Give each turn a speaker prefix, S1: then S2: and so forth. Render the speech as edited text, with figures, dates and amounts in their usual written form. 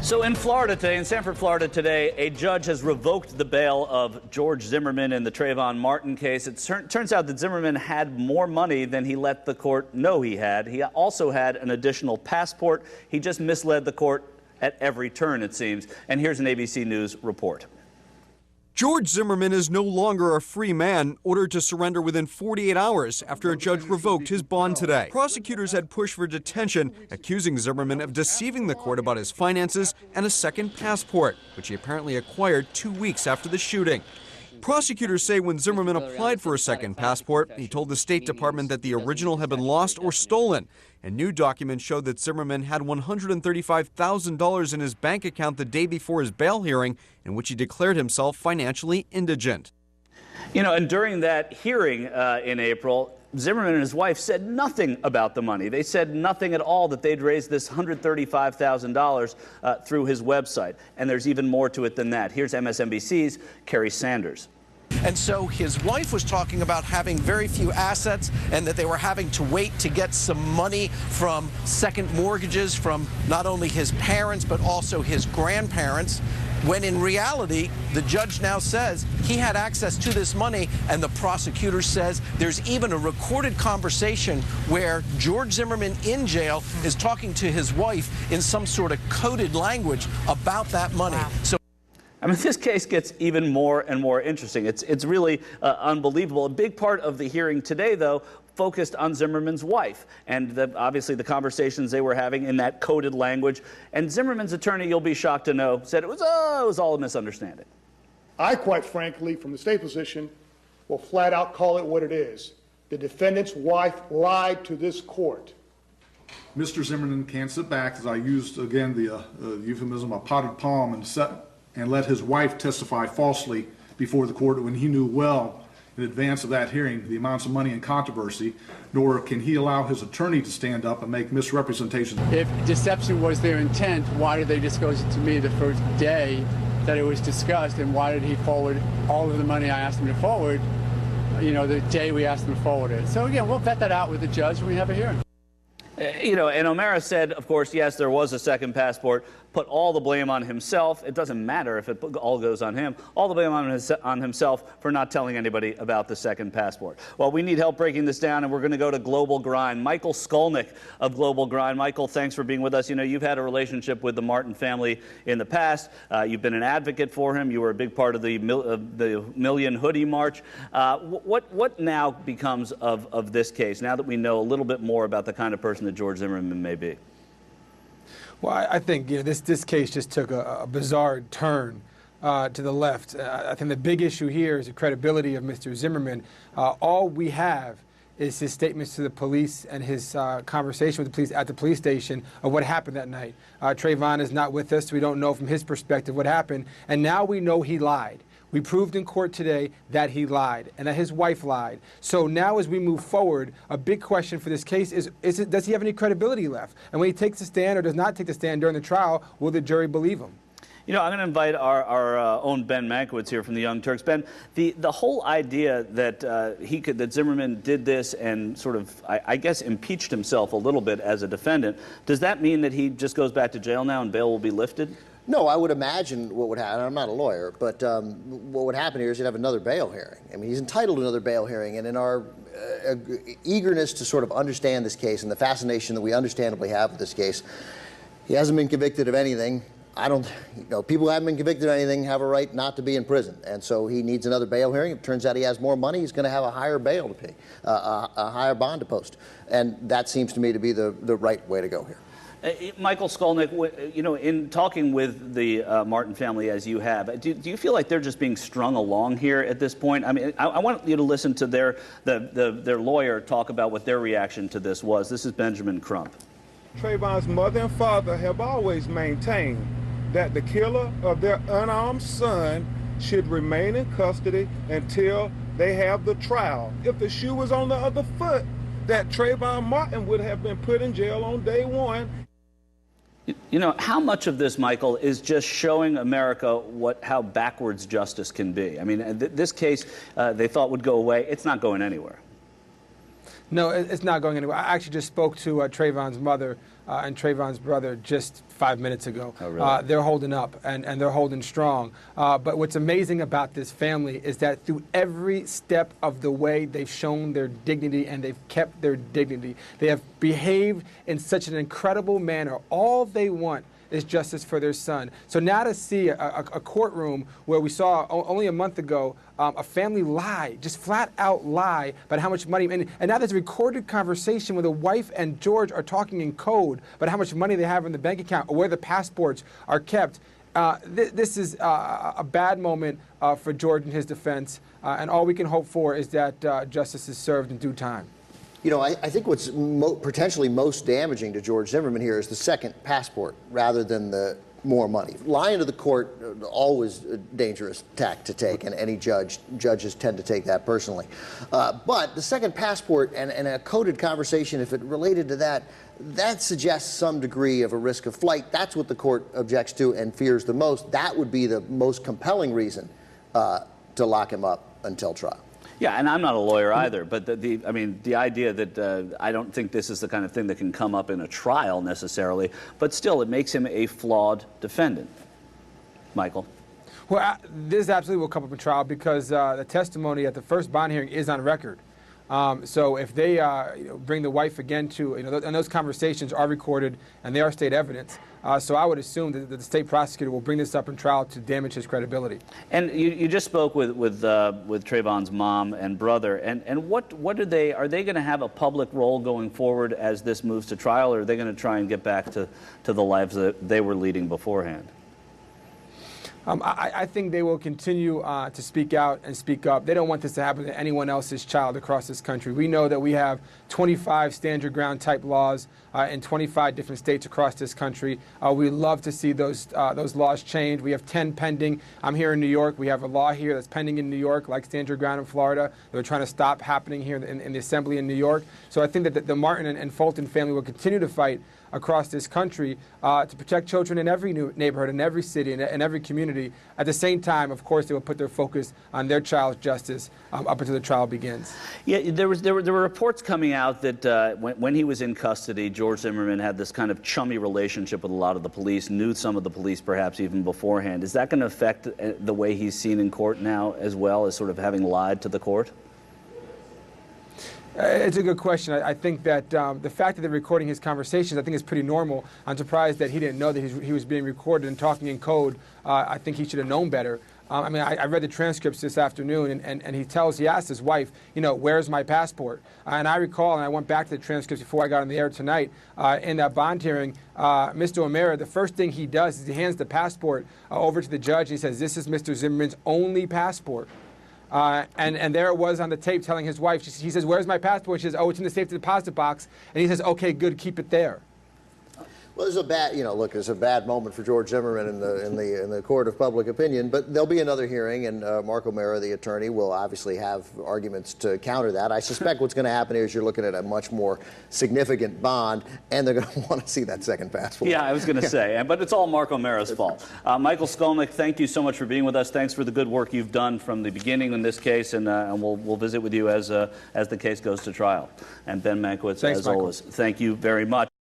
S1: So in Florida today, in Sanford, Florida today, a judge has revoked the bail of George Zimmerman in the Trayvon Martin case. It turns out that Zimmerman had more money than he let the court know he had. He also had an additional passport. He just misled the court at every turn, it seems. And here's an ABC News report.
S2: George Zimmerman is no longer a free man, ordered to surrender within 48 hours after a judge revoked his bond today. Prosecutors had pushed for detention, accusing Zimmerman of deceiving the court about his finances and a second passport, which he apparently acquired 2 weeks after the shooting. Prosecutors say when Zimmerman applied for a second passport, he told the State Department that the original had been lost or stolen. And new documents showed that Zimmerman had $135,000 in his bank account the day before his bail hearing, in which he declared himself financially indigent.
S1: You know, and during that hearing in April, Zimmerman and his wife said nothing about the money. They said nothing at all that they'd raised this $135,000 through his website. And there's even more to it than that. Here's MSNBC's Kerry Sanders.
S3: And so his wife was talking about having very few assets and that they were having to wait to get some money from second mortgages from not only his parents but also his grandparents, when in reality the judge now says he had access to this money, and the prosecutor says there's even a recorded conversation where George Zimmerman in jail is talking to his wife in some sort of coded language about that money. Wow. So
S1: I mean, this case gets even more and more interesting. It's really unbelievable. A big part of the hearing today, though, focused on Zimmerman's wife and obviously the conversations they were having in that coded language. And Zimmerman's attorney, you'll be shocked to know, said it was all a misunderstanding.
S4: I, quite frankly, from the state position, will flat out call it what it is. The defendant's wife lied to this court.
S5: Mr. Zimmerman can't sit back, as I used, again, the euphemism, a potted palm, and let his wife testify falsely before the court when he knew well in advance of that hearing the amounts of money in controversy, nor can he allow his attorney to stand up and make misrepresentations.
S6: If deception was their intent, why did they disclose it to me the first day that it was discussed, and why did he forward all of the money I asked him to forward, you know, the day we asked him to forward it? So again, we'll vet that out with the judge when we have a hearing.
S1: You know, and O'Mara said, of course, yes, there was a second passport, put all the blame on himself. It doesn't matter if it all goes on him. All the blame on himself for not telling anybody about the second passport. Well, we need help breaking this down, and we're going to go to Global Grind. Michael Skolnick of Global Grind. Michael, thanks for being with us. You know, you've had a relationship with the Martin family in the past. You've been an advocate for him. You were a big part of the Million Hoodie March. What now becomes of this case, now that we know a little bit more about the kind of person that George Zimmerman may be?
S7: Well, I think this case just took a bizarre turn to the left. I think the big issue here is the credibility of Mr. Zimmerman. All we have is his statements to the police and his conversation with the police at the police station of what happened that night. Trayvon is not with us, so we don't know from his perspective what happened. And now we know he lied. We proved in court today that he lied and that his wife lied. So now as we move forward, a big question for this case is does he have any credibility left? And when he takes the stand or does not take the stand during the trial, will the jury believe him?
S1: You know, I'm going to invite our own Ben Mankiewicz here from the Young Turks. Ben, the whole idea that that Zimmerman did this and sort of, I guess, impeached himself a little bit as a defendant, does that mean that he just goes back to jail now and bail will be lifted?
S8: No, I would imagine what would happen. I'm not a lawyer, but what would happen here is you'd have another bail hearing. I mean, he's entitled to another bail hearing, and in our eagerness to sort of understand this case and the fascination that we understandably have with this case, he hasn't been convicted of anything. People who haven't been convicted of anything have a right not to be in prison, and so he needs another bail hearing. If it turns out he has more money, he's going to have a higher bail to pay, a higher bond to post, and that seems to me to be the right way to go here.
S1: Michael Skolnick, you know, in talking with the Martin family as you have, do you feel like they're just being strung along here at this point? I mean, I want you to listen to their lawyer talk about what their reaction to this was. This is Benjamin Crump.
S9: Trayvon's mother and father have always maintained that the killer of their unarmed son should remain in custody until they have the trial. If the shoe was on the other foot, that Trayvon Martin would have been put in jail on day one.
S1: You know, how much of this, Michael, is just showing America how backwards justice can be? I mean, this case they thought would go away. It's not going anywhere.
S7: No, it's not going anywhere. I actually just spoke to Trayvon's mother and Trayvon's brother just 5 minutes ago.
S1: Oh, really?
S7: They're holding up, and they're holding strong. But what's amazing about this family is that through every step of the way, they've shown their dignity, and they've kept their dignity. They have behaved in such an incredible manner. All they want is justice for their son. So now to see a courtroom where we saw only a month ago a family lie, just flat out lie about how much money, and now there's a recorded conversation where the wife and George are talking in code about how much money they have in the bank account or where the passports are kept. This is a bad moment for George and his defense, and all we can hope for is that justice is served in due time.
S8: You know, I think what's potentially most damaging to George Zimmerman here is the second passport rather than the more money. Lying to the court, always a dangerous tack to take, and any judges tend to take that personally. But the second passport and a coded conversation, if it related to that, that suggests some degree of a risk of flight. That's what the court objects to and fears the most. That would be the most compelling reason to lock him up until trial.
S1: Yeah, and I'm not a lawyer either, but I mean, the idea that I don't think this is the kind of thing that can come up in a trial necessarily, but still, it makes him a flawed defendant. Michael?
S7: Well, this absolutely will come up in trial because the testimony at the first bond hearing is on record. So if they bring the wife again to, and those conversations are recorded and they are state evidence. So I would assume that the state prosecutor will bring this up in trial to damage his credibility.
S1: And you just spoke with Trayvon's mom and brother, and what are they going to have a public role going forward as this moves to trial, or are they going to try and get back to the lives that they were leading beforehand?
S7: I think they will continue to speak out and speak up. They don't want this to happen to anyone else's child across this country. We know that we have 25 stand your ground type laws in 25 different states across this country. We love to see those laws change. We have 10 pending. I'm here in New York. We have a law here that's pending in New York, like stand your ground in Florida. They're trying to stop happening here in the Assembly in New York. So I think that the Martin and Fulton family will continue to fight across this country to protect children in every neighborhood, in every city, in every community. At the same time, of course, they will put their focus on their child's justice up until the trial begins.
S1: Yeah, there were reports coming out that when he was in custody, George Zimmerman had this kind of chummy relationship with a lot of the police, knew some of the police perhaps even beforehand. Is that going to affect the way he's seen in court now, as well as sort of having lied to the court?
S7: It's a good question. I think that the fact that they're recording his conversations, I think is pretty normal. I'm surprised that he didn't know that he was being recorded and talking in code. I think he should have known better. I mean, I read the transcripts this afternoon, and he asked his wife, where's my passport? And I recall, and I went back to the transcripts before I got on the air tonight, in that bond hearing, Mr. O'Mara, the first thing he does is he hands the passport over to the judge, and he says, this is Mr. Zimmerman's only passport. And there it was on the tape telling his wife, he says, where's my passport? She says, oh, it's in the safe deposit box. And he says, okay, good, keep it there.
S8: Well, there's a bad, look, it's a bad moment for George Zimmerman in the court of public opinion, but there'll be another hearing, and Mark O'Mara, the attorney, will obviously have arguments to counter that. I suspect what's going to happen here is you're looking at a much more significant bond, and they're going to want to see that second passport.
S1: Yeah, I was going to say, but it's all Mark O'Mara's fault. Michael Skolnick, thank you so much for being with us. Thanks for the good work you've done from the beginning in this case, and we'll visit with you as the case goes to trial. And Ben Mankiewicz, as always, thank you very much.